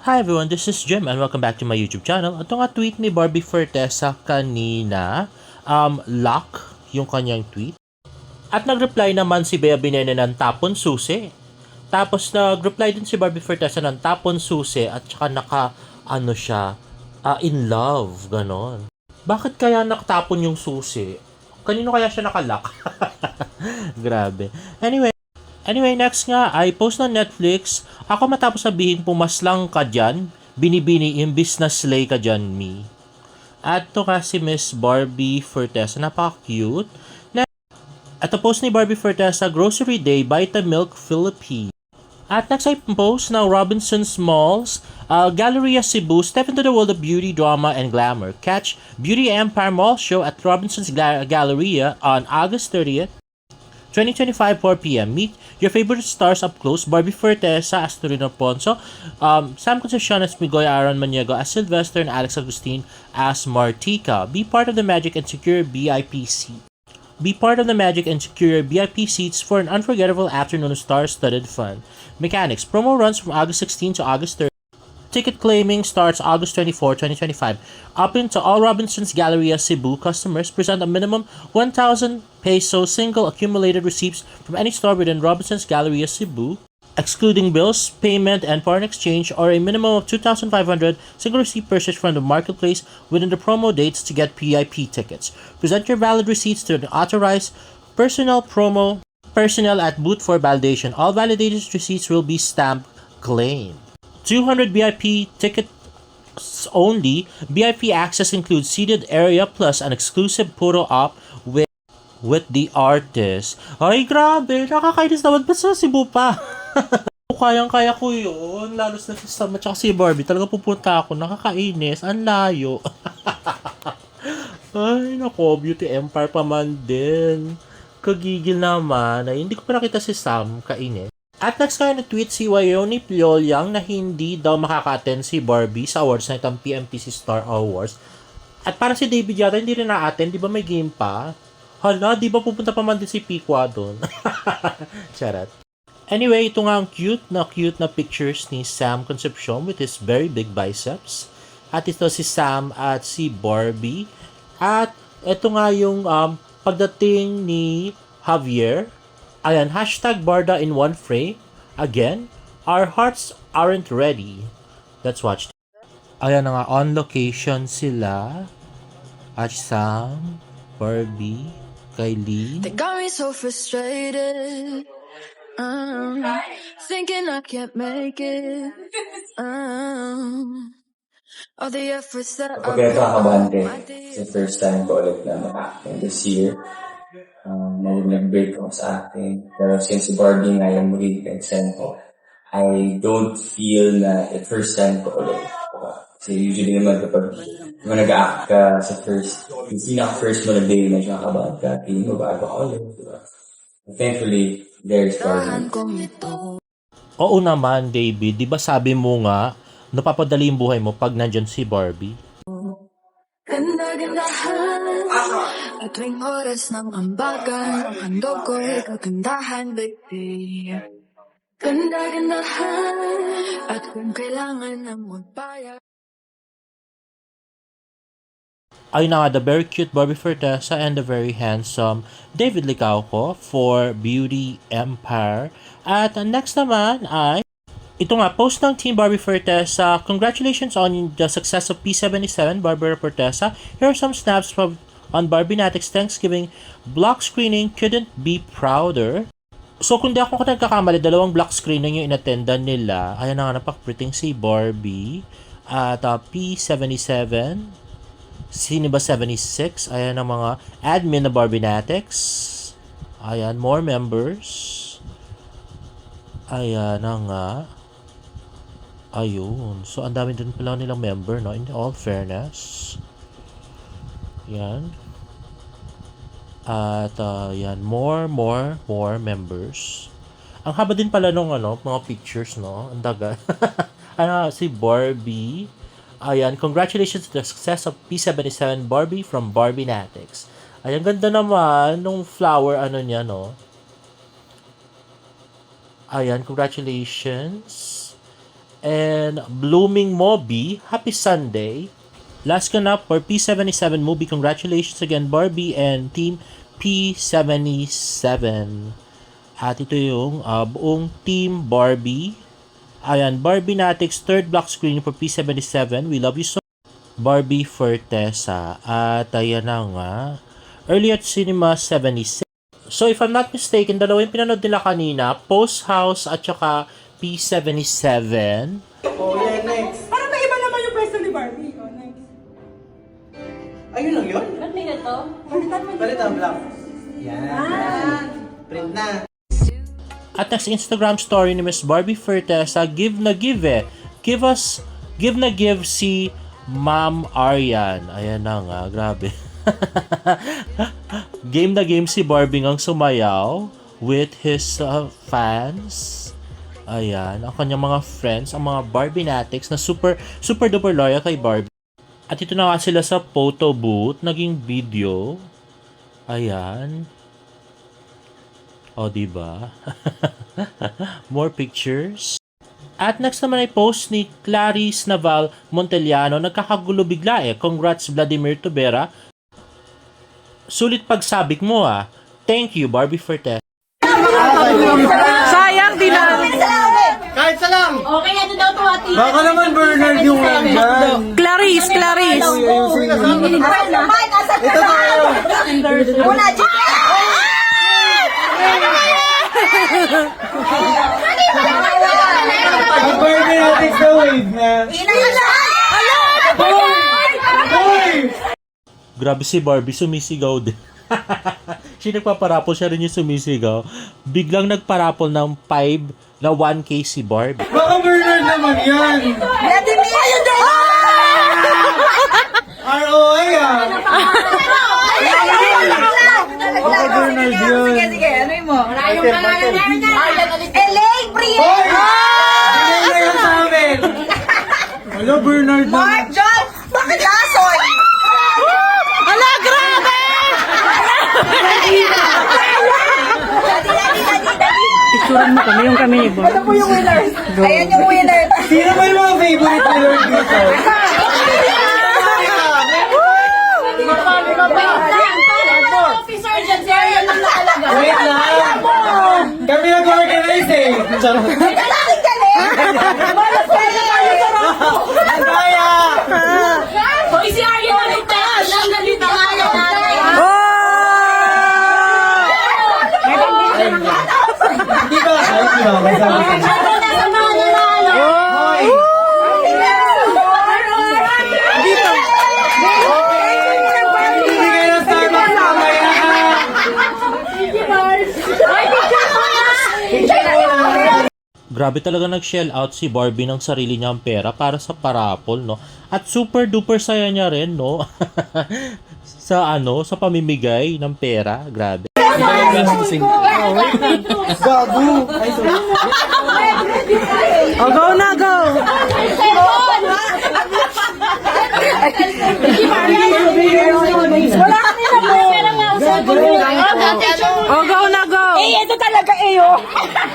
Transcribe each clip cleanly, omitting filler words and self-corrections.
Hi everyone, this is Jim and welcome back to my YouTube channel. Ito nga tweet ni Barbie Fortesa kanina, lock yung kanyang tweet. At nag-reply naman si Bea Binene ng tapon susi. Tapos nag-reply din si Barbie Fortesa ng tapon susi at saka in love, ganon. Bakit kaya nakatapon yung susi? Kanino kaya siya nakalock? Grabe. Anyway, next nga ay post ng Netflix. Ako matapos sabihin pumaslang ka dyan, binibini imbis na slay ka dyan, me. At to kasi Miss Barbie Fortesa, napaka-cute. At post ni Barbie Fortesa, Grocery Day, Vitamilk Philippines. At next ay post ng Robinson's Malls, Galleria Cebu, step into the world of beauty, drama, and glamour. Catch Beauty Empire Mall Show at Robinson's Galleria on August 30th, 2025, 4 p.m. Meet your favorite stars up close. Barbie Fortesa as Torino Ponso, Sam Concepcion as Migoy Aaron Maniego as Sylvester, and Alex Agustin as Martika. Be part of the magic and secure VIP seat. Be part of the magic and secure VIP seats for an unforgettable afternoon of star-studded fun. Mechanics. Promo runs from August 16 to August 30. Ticket claiming starts August 24, 2025. Open to all Robinson's Galleria Cebu customers. Present a minimum 1,000 peso single accumulated receipts from any store within Robinson's Galleria Cebu, excluding bills, payment, and foreign exchange, or a minimum of 2,500 single receipt purchase from the marketplace within the promo dates to get VIP tickets. Present your valid receipts to the authorized personnel at booth for validation. All validated receipts will be stamped claim. 200 VIP tickets only. VIP access includes seated area plus an exclusive photo op with the artist. Ay, grabe. Nakakainis naman. Ba't sa Cebu pa? Kayang-kaya ko yun. Lalo na si Sam at si Barbie. Talaga pupunta ako. Nakakainis. Ang layo. Ay, nako. Beauty Empire pa man din. Kagigil naman. Ay, hindi ko pa nakita si Sam. Kainis. At next kaya na-tweet si Wayoni Piolyang na hindi daw makaka-attend si Barbie sa awards na itong PMTC Star Awards. At para si David yata hindi rin na-attend, di ba may game pa? Hala, di ba pupunta pa man din si Pikwa doon? Charot. Anyway, ito nga ang cute na pictures ni Sam Concepcion with his very big biceps. At ito si Sam at si Barbie. At ito nga yung pagdating ni Javier. Ayan, hashtag Barda in one frame. Again, our hearts aren't ready. Let's watch. Ayan na nga, on location sila. At Sam, Barbie, Kylie. They got me so frustrated. Thinking I can't make it. All the efforts that Kapag ito kakabante, it's the first time ko ulit na mag-acting this year. Nag-break ako sa acting. Pero since si Barbie nga yung mag-extend ko, I don't feel na the first time ko ulit. Kasi usually naman kapag nag-act ka sa first, yung pinaka-first mo na day na siya kabad ka, feeling mo bago ka ulit. Diba? Thankfully, there's Barbie. Oo naman, David. Di ba sabi mo nga, napapadali yung buhay mo pag nandyan si Barbie? Ganda-gandahan at tuwing oras ng ambagan ang handog ko'y kagandahan, baby. Ganda-gandahan at kung kailangan na magbayad. Ay na nga, the very cute Barbie Fortesa and the very handsome David Licauco for Beauty Empire. At next naman ay ito nga, post ng Team Barbie Fortesa. Congratulations on the success of P77, Barbara Fortesa. Here are some snaps from on Barbie Natics Thanksgiving block screening. Couldn't be prouder. So kung di ako nagkakamali, dalawang block screening yung inattendan nila. Ayan na nga, napakpriting si Barbie. At P77, sino ba 76? Ayan ang mga admin na Barbie Natics. Ayan, more members. Ayan na nga. Ayun. So, ang dami din pala nilang member, no? In all fairness. Yan. At, yan. More members. Ang haba din pala nung, mga pictures, no? Ang daga. Si Barbie. Ayan. Congratulations to the success of P77 Barbie from Barbie Natics. Ayan, ganda naman nung flower, niya, no? Ayan, congratulations. And Blooming Moby, happy Sunday. Last ganap for P77 movie. Congratulations again, Barbie and Team P77. At ito yung buong Team Barbie. Ayan, Barbie Natics, third block screen for P77. We love you so much, Barbie Fortesa. At ayan na nga, early at Cinema 76. So if I'm not mistaken, dalawa yung pinanood nila kanina, Post House at saka P77. Oh, yeah, next. Parang may iba naman yung pwesto ni Barbie. Oh, next. Ayun lang yun? Ba't may gato? Balitan mo Balitan, black. Yan. Print na. At next Instagram story ni Miss Barbie Fortesa, give na give eh. Give na give si Ma'am Aryan. Ayan na nga, grabe. Game na game si Barbie ngang sumayaw with his fans. Ayan, ang kanyang mga friends, ang mga Barbie Natics na super duper loyal kay Barbie. At ito na nga sila sa photo booth, naging video. Ayan. O, diba? More pictures. At next naman ay post ni Clarice Naval Montellano. Nagkakagulo bigla eh. Congrats Vladimir Tubera. Sulit pagsabik mo ah. Thank you, Barbie Fortesa. Sayang, di na. Kahit sa lang! Okay, ano daw to, ati? Baka naman Bernard yung nandyan. Clarice. Ito tayo. Ang birthday natin sa wave na. Hoy! Grabe si Barbie, sumisigaw din. Siya nagpaparapol, siya rin yung sumisigaw. Biglang nagparapol ng 5 na 1K si Barbie. Baka Bernard naman yan. ROI ah. Baka Bernard yun. Marayong pangalan. Hoy! Bigay na yan sa amin. Wala Bernard naman. Picturean mo kami, yung kami ni Bo. Ayan yung winner. Sino ba yung mga favorite ni Lord dito? Officer dyan, sir, yan ang naalaga. Wait lang. Kami nag-organize eh. Charot. Ang kaya! Hoy, si Arya nalitan. Nang nalitan nga Hindi ba? Ay, di ba? Hoy! Bibigay ng Starbucks mamaya. Grabe talaga nag-shell out si Barbie ng sarili niyang pera para sa parapol, no? At super duper saya niya rin, no? sa pamimigay ng pera. Grabe. Gago! Ay, sorry. Oh, go na, go! Wala kami na mo! Oh, go na, go! Eh, ito talaga oh!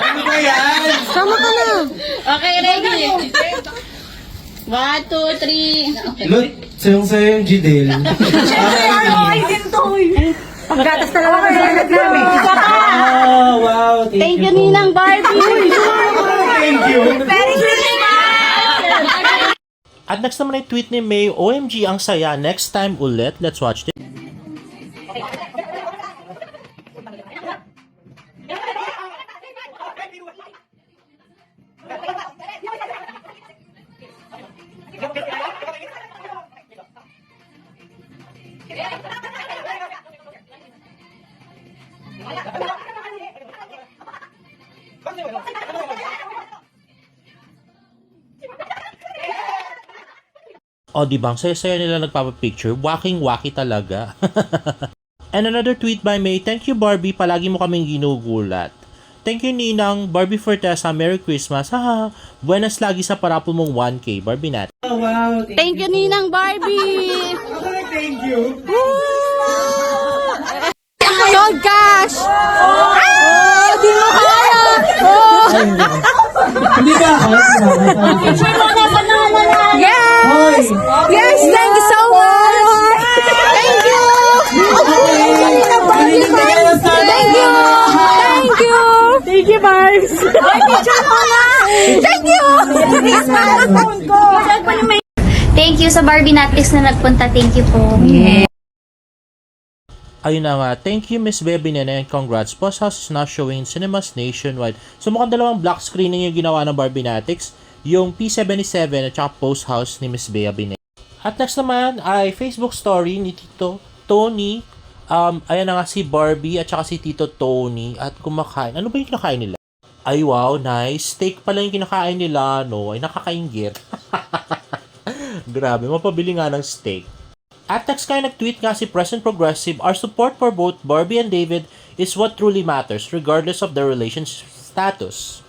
Ano ba yan? Sama ka na! Okay, ready? 1, 2, 3. Look, sayang-sayo yung Gidel. Ay, dito Paggatas talaga kasi sa namin. Oh, wow. Thank you, Ninang Barbie. Thank you. Very good! At next naman ay tweet ni May, OMG, ang saya. Next time ulit. Let's watch this. O, diba? Ang saya-saya nila nagpapapicture. Waking-waki talaga. And another tweet by May, thank you Barbie, palagi mo kaming ginugulat. Thank you Ninang, Barbie Fortesa, Merry Christmas. Haha, buenas lagi sa parapol mong 1K, Barbie Nat. Oh, wow. Thank you, Ninang Barbie. Thank you. Sold cash. Oh, di mo kaya. Oh. Hindi ka ako. Yes! Yes, thank you so much! Thank you! Thank you! Thank you! Thank you, Barbs! Thank you! Thank you sa Barbie Natix na nagpunta. Thank you po. Ayun na nga, thank you Miss Baby Nene and congrats. Post House is now showing in cinemas nationwide. So mukhang dalawang black screening yung ginawa ng Barbie Natix, yung P77 at saka Post House ni Miss Baby Nene. At next naman ay Facebook story ni Tito Tony. Ayan na nga si Barbie at saka si Tito Tony at kumakain. Ano ba yung kinakain nila? Ay wow, nice. Steak pala yung kinakain nila, no? Ay nakakainggit. Grabe, mapabili nga ng steak. At next kayo nag-tweet nga si Present Progressive, our support for both Barbie and David is what truly matters regardless of their relationship status.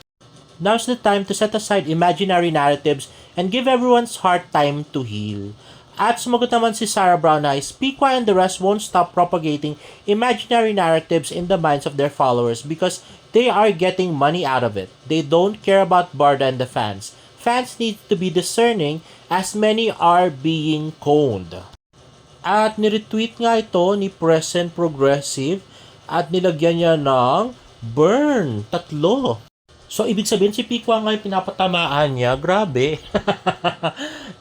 Now's the time to set aside imaginary narratives and give everyone's heart time to heal. At sumagot naman si Sarah Brown na Piqua and the rest won't stop propagating imaginary narratives in the minds of their followers because they are getting money out of it. They don't care about Barda and the fans. Fans need to be discerning as many are being coned. At niretweet nga ito ni Present Progressive at nilagyan niya ng burn, 3. So, ibig sabihin si Piqua nga yung pinapatamaan niya. Grabe.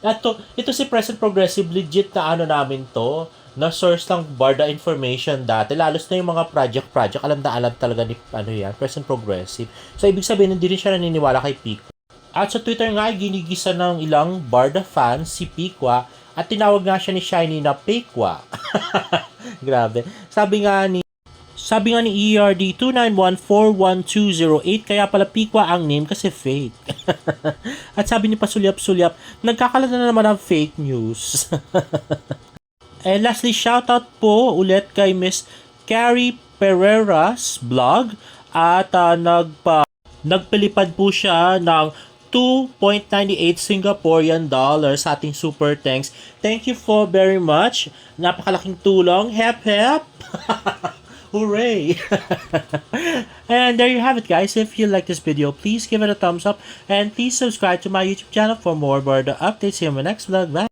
At ito si Present Progressive, legit na ano namin to, na source ng Barda information dati. Lalos na yung mga project. Alam na alam talaga ni Present Progressive. So, ibig sabihin, hindi rin siya naniniwala kay Piqua. At sa Twitter nga, ginigisa ng ilang Barda fans si Piqua at tinawag nga siya ni Shiny na Piqua. Grabe. Sabi nga ni ERD 291412008 kaya pala Piqua ang name kasi fake. At sabi ni Pasulyap-Sulyap, nagkakalat na naman ng fake news. And lastly, shoutout po ulit kay Miss Carrie Pereira's vlog at nagpalipad po siya ng 2.98 Singaporean dollars sa ating super thanks. Thank you for very much. Napakalaking tulong. Hep hep! Hooray! And there you have it guys. If you like this video, please give it a thumbs up and please subscribe to my YouTube channel for more Barda updates. See you in my next vlog. Bye!